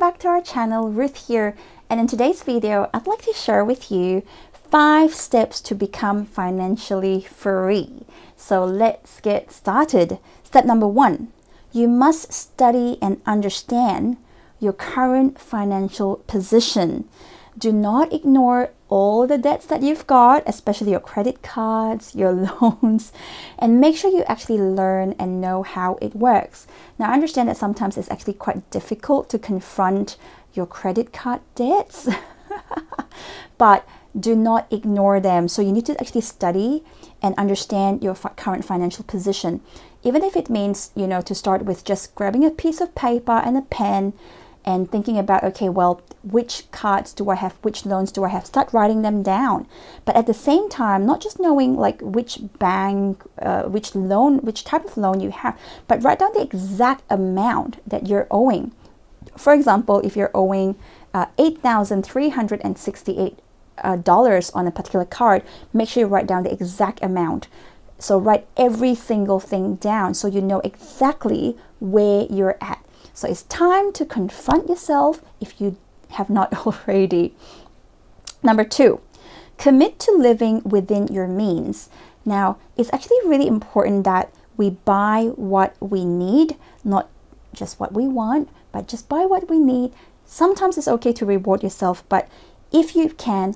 back to our channel. Ruth here, and in today's video I'd like to share with you 5 steps to become financially free. So let's get started. Step number 1, you must study and understand your current financial position. Do not ignore all the debts that you've got, especially your credit cards, your loans, and make sure you actually learn and know how it works. Now, I understand that sometimes it's actually quite difficult to confront your credit card debts, but do not ignore them. So you need to actually study and understand your current financial position, even if it means, to start with just grabbing a piece of paper and a pen and thinking about, okay, well, which cards do I have, which loans do I have, start writing them down. But at the same time, not just knowing like which bank, which type of loan you have, but write down the exact amount that you're owing. For example, if you're owing $8,368 on a particular card, make sure you write down the exact amount. So write every single thing down so you know exactly where you're at. So it's time to confront yourself if you have not already. Number 2, commit to living within your means. Now, it's actually really important that we buy what we need, not just what we want, but just buy what we need. Sometimes it's okay to reward yourself, but if you can,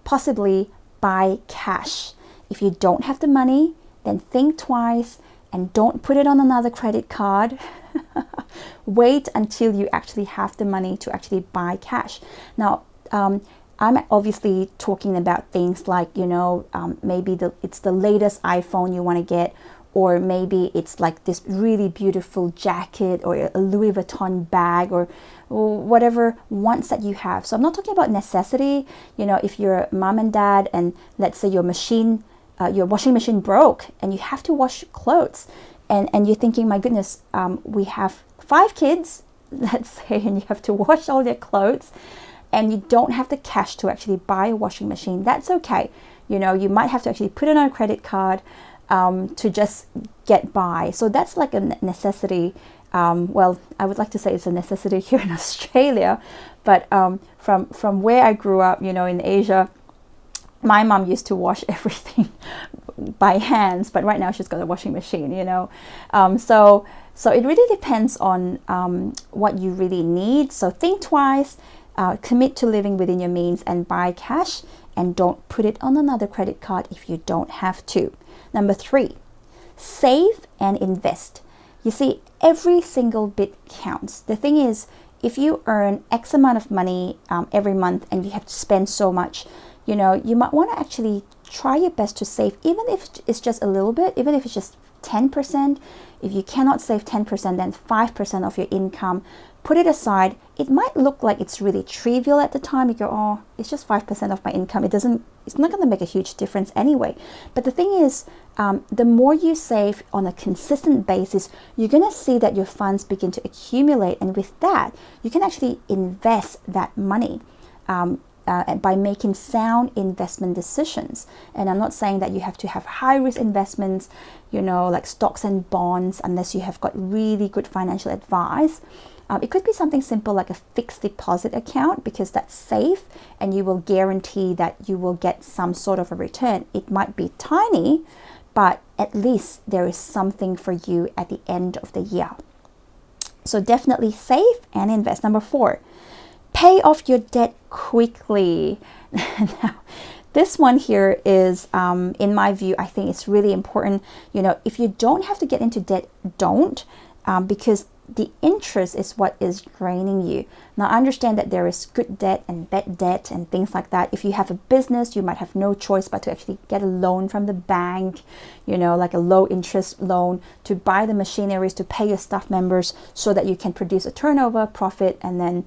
possibly buy cash. If you don't have the money, then think twice and don't put it on another credit card. Wait until you actually have the money to actually buy cash. Now, I'm obviously talking about things like, maybe it's the latest iPhone you want to get, or maybe it's like this really beautiful jacket or a Louis Vuitton bag or whatever wants that you have. So I'm not talking about necessity. If you're mom and dad and let's say your washing machine broke and you have to wash clothes, and you're thinking, my goodness, we have 5 kids, let's say, and you have to wash all their clothes and you don't have the cash to actually buy a washing machine. That's okay. You might have to actually put it on a credit card to just get by. So that's like a necessity. Well, I would like to say it's a necessity here in Australia, but from where I grew up, in Asia, my mom used to wash everything by hands, but right now she's got a washing machine, So it really depends on what you really need. So think twice, commit to living within your means and buy cash, and don't put it on another credit card if you don't have to. Number 3, save and invest. You see, every single bit counts. The thing is, if you earn X amount of money every month and you have to spend so much, you might want to actually try your best to save, even if it's just a little bit, even if it's just 10%. If you cannot save 10%, then 5% of your income, put it aside. It might look like it's really trivial at the time. You go, oh, it's just 5% of my income. It's not going to make a huge difference anyway. But the thing is, the more you save on a consistent basis, you're going to see that your funds begin to accumulate. And with that, you can actually invest that money. By making sound investment decisions. And I'm not saying that you have to have high risk investments, like stocks and bonds, unless you have got really good financial advice. It could be something simple like a fixed deposit account, because that's safe and you will guarantee that you will get some sort of a return. It might be tiny, but at least there is something for you at the end of the year. So definitely save and invest. Number 4, pay off your debt quickly. Now, this one here is, in my view, I think it's really important. If you don't have to get into debt, don't, because the interest is what is draining you. Now, I understand that there is good debt and bad debt and things like that. If you have a business, you might have no choice but to actually get a loan from the bank, like a low interest loan to buy the machineries to pay your staff members so that you can produce a turnover, profit, and then,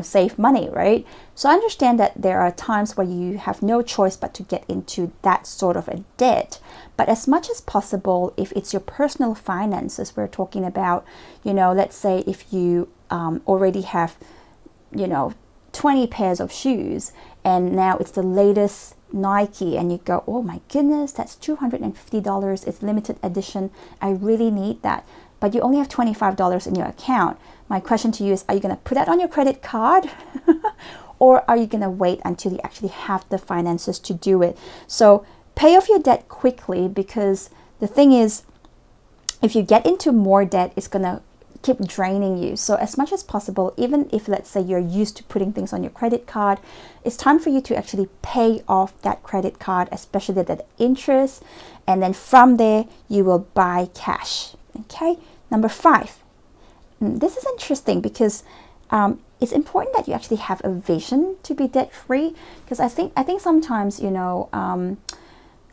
save money, right? So I understand that there are times where you have no choice but to get into that sort of a debt. But as much as possible, if it's your personal finances we're talking about, let's say if you already have, 20 pairs of shoes and now it's the latest Nike and you go, oh my goodness, that's $250. It's limited edition. I really need that. but you only have $25 in your account. My question to you is, are you going to put that on your credit card? Or are you going to wait until you actually have the finances to do it? So pay off your debt quickly, because the thing is, if you get into more debt, it's going to keep draining you. So as much as possible, even if, let's say, you're used to putting things on your credit card, it's time for you to actually pay off that credit card, especially that interest. And then from there, you will buy cash. Okay. Number 5. This is interesting because it's important that you actually have a vision to be debt free. Because I think sometimes, you know,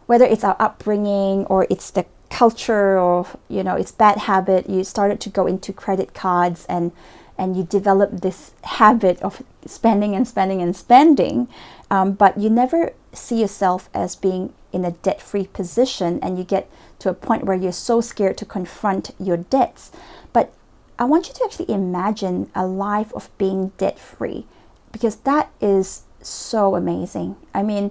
whether it's our upbringing or it's the culture, or you know, it's bad habit, you started to go into credit cards and you develop this habit of spending and spending and spending, but you never see yourself as being in a debt-free position, and you get to a point where you're so scared to confront your debts. But I want you to actually imagine a life of being debt-free, because that is so amazing. I mean,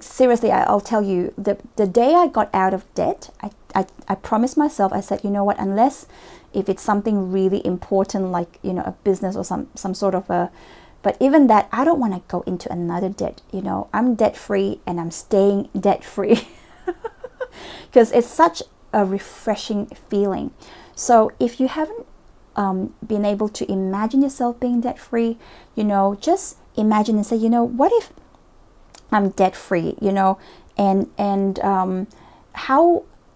seriously, I'll tell you, the day I got out of debt, I promised myself, I said, you know what, unless if it's something really important, like, you know, a business or some sort of a, but even that, I don't want to go into another debt. You know, I'm debt free and I'm staying debt free because it's such a refreshing feeling. So if you haven't been able to imagine yourself being debt free, you know, just imagine and say, you know, what if I'm debt free, you know, and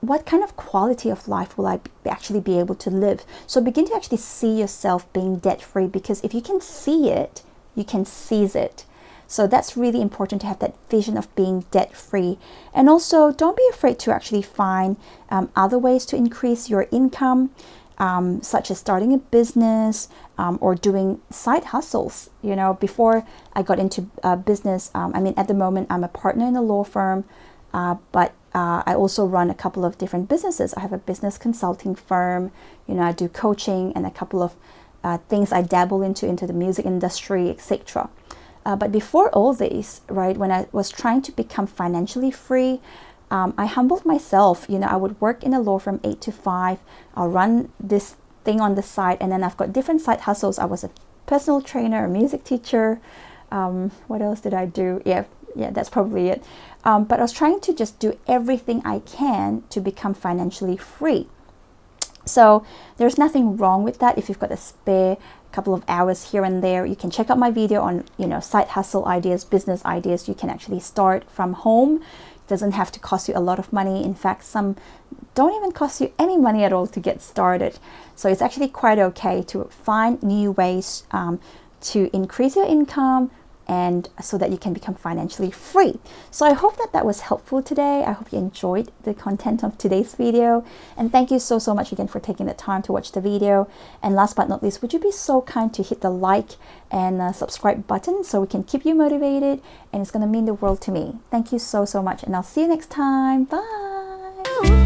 what kind of quality of life will I actually be able to live? So begin to actually see yourself being debt free, because if you can see it, you can seize it. So that's really important, to have that vision of being debt free. And also, don't be afraid to actually find other ways to increase your income, such as starting a business or doing side hustles. You know, before I got into business, I mean, at the moment, I'm a partner in a law firm, but I also run a couple of different businesses. I have a business consulting firm. You know, I do coaching and a couple of things I dabble into the music industry, etc. But before all this, right, when I was trying to become financially free, I humbled myself. You know, I would work in a law firm 8 to 5. I'll run this thing on the side, and then I've got different side hustles. I was a personal trainer, a music teacher. What else did I do? Yeah, that's probably it. But I was trying to just do everything I can to become financially free. So there's nothing wrong with that. If you've got a spare couple of hours here and there, you can check out my video on, you know, side hustle ideas, business ideas. You can actually start from home. It doesn't have to cost you a lot of money. In fact, some don't even cost you any money at all to get started. So it's actually quite okay to find new ways to increase your income, and so that you can become financially free. So I hope that was helpful today. I hope you enjoyed the content of today's video, and thank you so much again for taking the time to watch the video. And last but not least, would you be so kind to hit the like and subscribe button so we can keep you motivated, and it's going to mean the world to me. Thank you so much, and I'll see you next time. Bye.